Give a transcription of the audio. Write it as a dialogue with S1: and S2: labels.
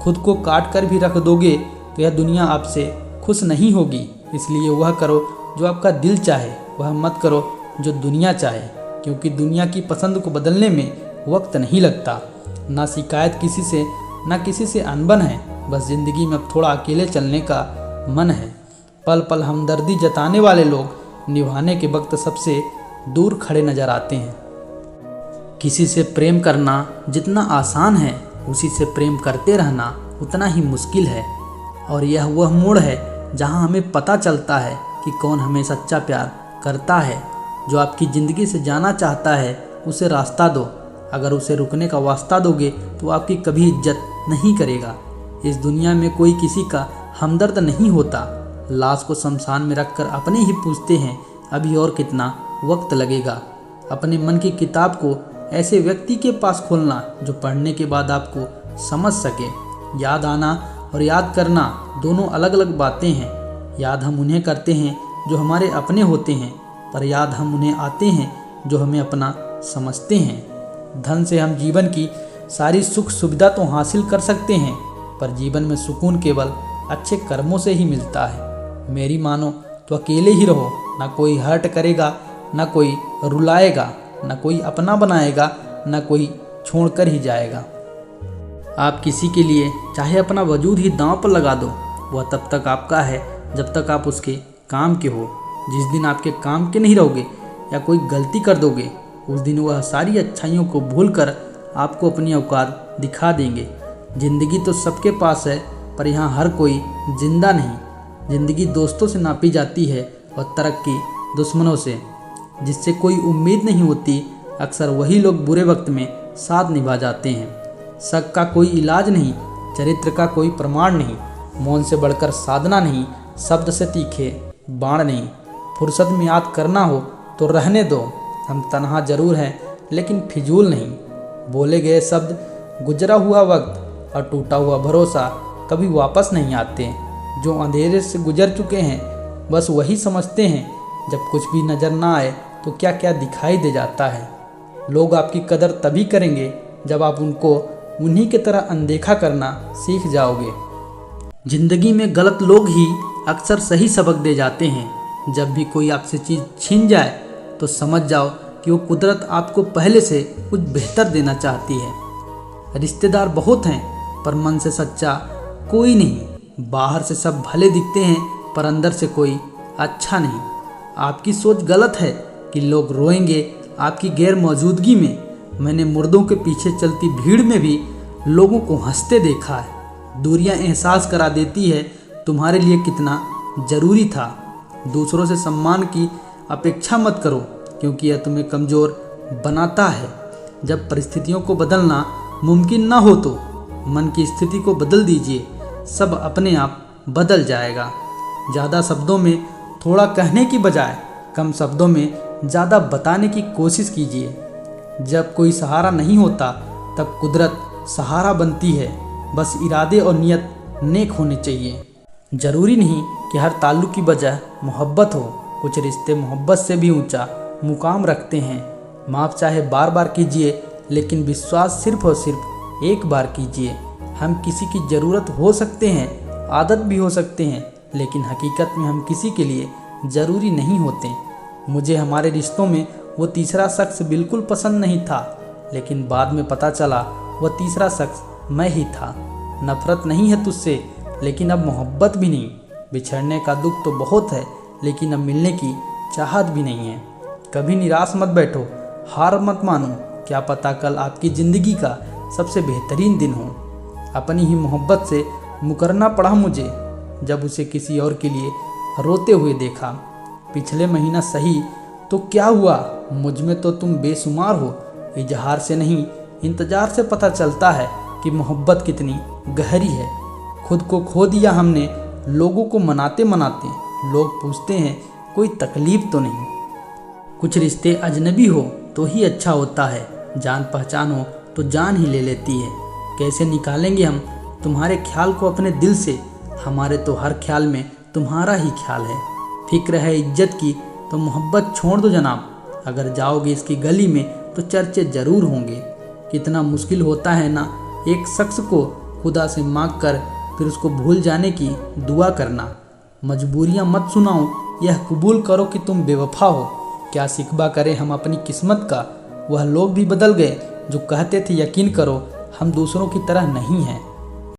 S1: खुद को काट कर भी रख दोगे तो यह दुनिया आपसे खुश नहीं होगी। इसलिए वह करो जो आपका दिल चाहे, वह मत करो जो दुनिया चाहे, क्योंकि दुनिया की पसंद को बदलने में वक्त नहीं लगता। ना शिकायत किसी से, ना किसी से अनबन है, बस ज़िंदगी में अब थोड़ा अकेले चलने का मन है। पल पल हमदर्दी जताने वाले लोग निभाने के वक्त सबसे दूर खड़े नजर आते हैं। किसी से प्रेम करना जितना आसान है, उसी से प्रेम करते रहना उतना ही मुश्किल है। और यह वह मोड़ है जहां हमें पता चलता है कि कौन हमें सच्चा प्यार करता है। जो आपकी ज़िंदगी से जाना चाहता है उसे रास्ता दो, अगर उसे रुकने का वास्ता दोगे तो आपकी कभी इज्जत नहीं करेगा। इस दुनिया में कोई किसी का हमदर्द नहीं होता। लाश को शमशान में रखकर अपने ही पूछते हैं अभी और कितना वक्त लगेगा। अपने मन की किताब को ऐसे व्यक्ति के पास खोलना जो पढ़ने के बाद आपको समझ सके। याद आना और याद करना दोनों अलग अलग बातें हैं। याद हम उन्हें करते हैं जो हमारे अपने होते हैं, पर याद हम उन्हें आते हैं जो हमें अपना समझते हैं। धन से हम जीवन की सारी सुख सुविधा तो हासिल कर सकते हैं, पर जीवन में सुकून केवल अच्छे कर्मों से ही मिलता है। मेरी मानो तो अकेले ही रहो, ना कोई हर्ट करेगा, ना कोई रुलाएगा, ना कोई अपना बनाएगा, ना कोई छोड़कर ही जाएगा। आप किसी के लिए चाहे अपना वजूद ही दांव पर लगा दो, वह तब तक आपका है जब तक आप उसके काम के हो। जिस दिन आपके काम के नहीं रहोगे या कोई गलती कर दोगे, उस दिन वह सारी अच्छाइयों को भूलकर आपको अपनी औकात दिखा देंगे। ज़िंदगी तो सबके पास है, पर यहाँ हर कोई जिंदा नहीं। ज़िंदगी दोस्तों से नापी जाती है और तरक्की दुश्मनों से। जिससे कोई उम्मीद नहीं होती, अक्सर वही लोग बुरे वक्त में साथ निभा जाते हैं। शक का कोई इलाज नहीं, चरित्र का कोई प्रमाण नहीं, मौन से बढ़कर साधना नहीं, शब्द से तीखे बाण नहीं। फुर्सत में याद करना हो तो रहने दो, हम तन्हा जरूर हैं लेकिन फिजूल नहीं। बोले गए शब्द, गुजरा हुआ वक्त और टूटा हुआ भरोसा कभी वापस नहीं आते। जो अंधेरे से गुजर चुके हैं बस वही समझते हैं, जब कुछ भी नज़र ना आए तो क्या क्या दिखाई दे जाता है। लोग आपकी कदर तभी करेंगे जब आप उनको उन्हीं की तरह अनदेखा करना सीख जाओगे। जिंदगी में गलत लोग ही अक्सर सही सबक दे जाते हैं। जब भी कोई आपसे चीज़ छीन जाए तो समझ जाओ कि वो कुदरत आपको पहले से कुछ बेहतर देना चाहती है। रिश्तेदार बहुत हैं पर मन से सच्चा कोई नहीं। बाहर से सब भले दिखते हैं पर अंदर से कोई अच्छा नहीं। आपकी सोच गलत है कि लोग रोएंगे आपकी गैर मौजूदगी में। मैंने मुर्दों के पीछे चलती भीड़ में भी लोगों को हंसते देखा है। दूरियां एहसास करा देती है तुम्हारे लिए कितना ज़रूरी था। दूसरों से सम्मान की अपेक्षा मत करो, क्योंकि यह तुम्हें कमज़ोर बनाता है। जब परिस्थितियों को बदलना मुमकिन ना हो तो मन की स्थिति को बदल दीजिए, सब अपने आप बदल जाएगा। ज़्यादा शब्दों में थोड़ा कहने की बजाय कम शब्दों में ज़्यादा बताने की कोशिश कीजिए। जब कोई सहारा नहीं होता तब कुदरत सहारा बनती है। बस इरादे और नियत नेक होने चाहिए। ज़रूरी नहीं कि हर ताल्लुक़ की वजह मोहब्बत हो। कुछ रिश्ते मोहब्बत से भी ऊंचा मुकाम रखते हैं। माफ़ चाहे बार बार कीजिए, लेकिन विश्वास सिर्फ और सिर्फ एक बार कीजिए। हम किसी की ज़रूरत हो सकते हैं, आदत भी हो सकते हैं, लेकिन हकीकत में हम किसी के लिए ज़रूरी नहीं होते। मुझे हमारे रिश्तों में वो तीसरा शख्स बिल्कुल पसंद नहीं था, लेकिन बाद में पता चला वह तीसरा शख्स मैं ही था। नफ़रत नहीं है तुझसे, लेकिन अब मोहब्बत भी नहीं। बिछड़ने का दुख तो बहुत है, लेकिन अब मिलने की चाहत भी नहीं है। कभी निराश मत बैठो, हार मत मानो। क्या पता कल आपकी ज़िंदगी का सबसे बेहतरीन दिन हो। अपनी ही मोहब्बत से मुकरना पड़ा मुझे, जब उसे किसी और के लिए रोते हुए देखा। पिछले महीना सही तो क्या हुआ, मुझ में तो तुम बेशुमार हो। इजहार से नहीं, इंतज़ार से पता चलता है कि मोहब्बत कितनी गहरी है। खुद को खो दिया हमने लोगों को मनाते मनाते। लोग पूछते हैं कोई तकलीफ तो नहीं। कुछ रिश्ते अजनबी हो तो ही अच्छा होता है, जान पहचान हो तो जान ही ले लेती है। कैसे निकालेंगे हम तुम्हारे ख्याल को अपने दिल से, हमारे तो हर ख्याल में तुम्हारा ही ख्याल है। फिक्र है इज्जत की तो मोहब्बत छोड़ दो जनाब। अगर जाओगे इसकी गली में तो चर्चे ज़रूर होंगे। कितना मुश्किल होता है ना एक शख्स को खुदा से मांग कर फिर उसको भूल जाने की दुआ करना। मजबूरियाँ मत सुनाओ, यह कबूल करो कि तुम बेवफा हो। क्या सिकवा करें हम अपनी किस्मत का, वह लोग भी बदल गए जो कहते थे यकीन करो हम दूसरों की तरह नहीं हैं।